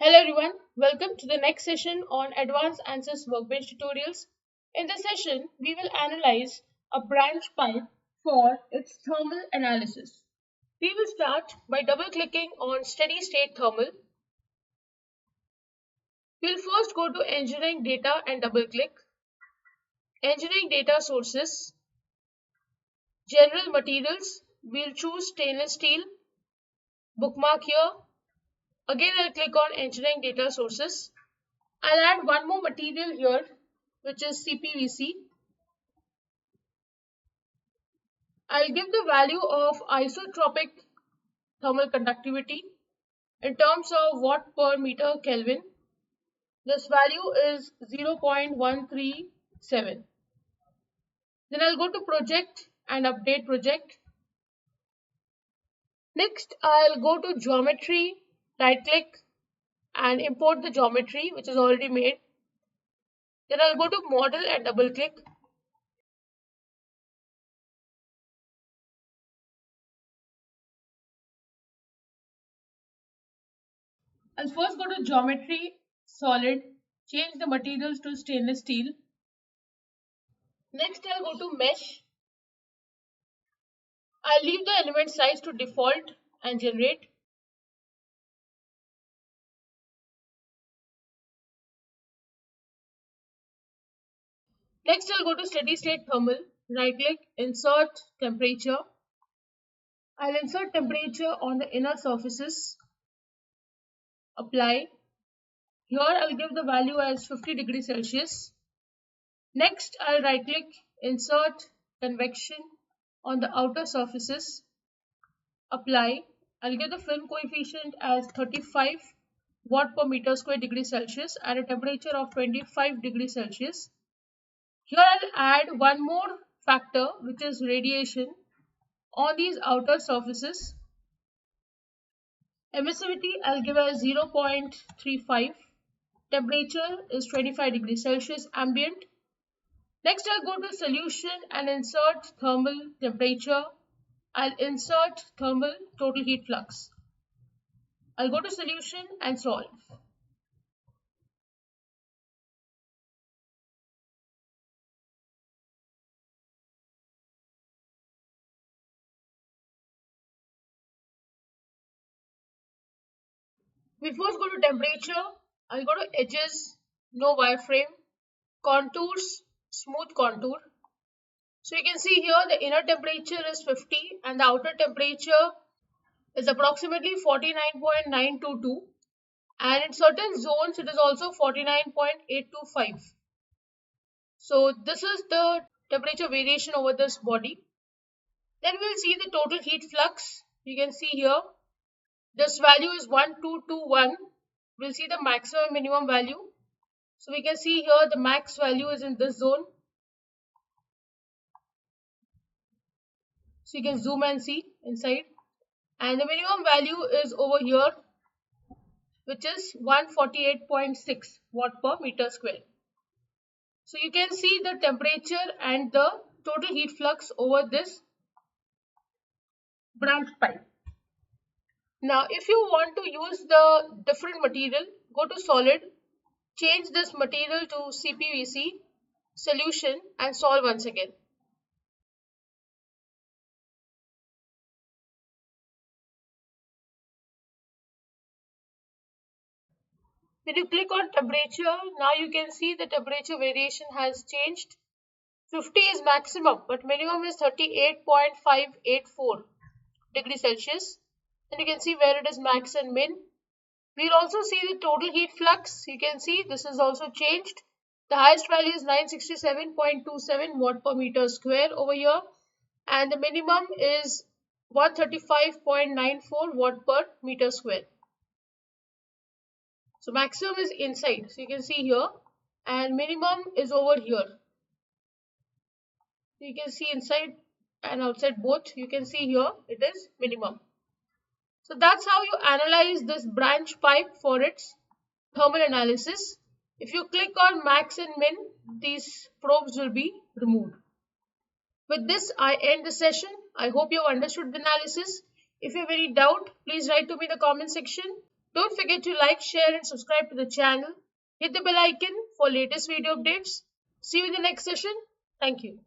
Hello everyone, welcome to the next session on Advanced ANSYS Workbench tutorials. In this session, we will analyze a branch pipe for its thermal analysis. We will start by double-clicking on Steady State Thermal. We'll first go to Engineering Data and double-click. Engineering Data Sources, General Materials, we'll choose Stainless Steel. Bookmark here. Again, I'll click on Engineering Data Sources. I'll add one more material here, which is CPVC. I'll give the value of isotropic thermal conductivity in terms of watt per meter Kelvin. This value is 0.137. Then I'll go to Project and Update Project. Next, I'll go to Geometry, right-click and import the geometry which is already made. Then I'll go to Model and double-click. I'll first go to Geometry, Solid, change the materials to stainless steel. Next, I'll go to Mesh. I'll leave the element size to default and generate. Next, I'll go to Steady State Thermal, right-click, Insert Temperature. I'll insert temperature on the inner surfaces. Apply. Here, I'll give the value as 50 degrees Celsius. Next, I'll right-click, Insert Convection on the outer surfaces. Apply. I'll give the film coefficient as 35 watt per meter square degree Celsius at a temperature of 25 degrees Celsius. Here I'll add one more factor, which is radiation on these outer surfaces. Emissivity I'll give as 0.35. Temperature is 25 degrees Celsius ambient. Next I'll go to Solution and insert thermal temperature. I'll insert thermal total heat flux. I'll go to Solution and solve. We first go to temperature. I'll go to edges, no wireframe, contours, smooth contour. So you can see here the inner temperature is 50 and the outer temperature is approximately 49.922, and in certain zones it is also 49.825. So this is the temperature variation over this body. Then we'll see the total heat flux. You can see here this value is 1221. We'll see the maximum minimum value. So we can see here the max value is in this zone. So you can zoom and see inside. And the minimum value is over here, which is 148.6 watt per meter square. So you can see the temperature and the total heat flux over this branch pipe. Now, if you want to use the different material, go to Solid, change this material to CPVC, Solution and solve once again. When you click on temperature, now you can see the temperature variation has changed. 50 is maximum, but minimum is 38.584 degrees Celsius. And you can see where it is max and min. We'll also see the total heat flux. You can see this is also changed. The highest value is 967.27 watt per meter square over here. And the minimum is 135.94 watt per meter square. So maximum is inside. So you can see here. And minimum is over here. You can see inside and outside both. You can see here it is minimum. So that's how you analyze this branch pipe for its thermal analysis. If you click on max and min, these probes will be removed. With this, I end the session. I hope you have understood the analysis. If you have any doubt, please write to me in the comment section. Don't forget to like, share and subscribe to the channel. Hit the bell icon for latest video updates. See you in the next session. Thank you.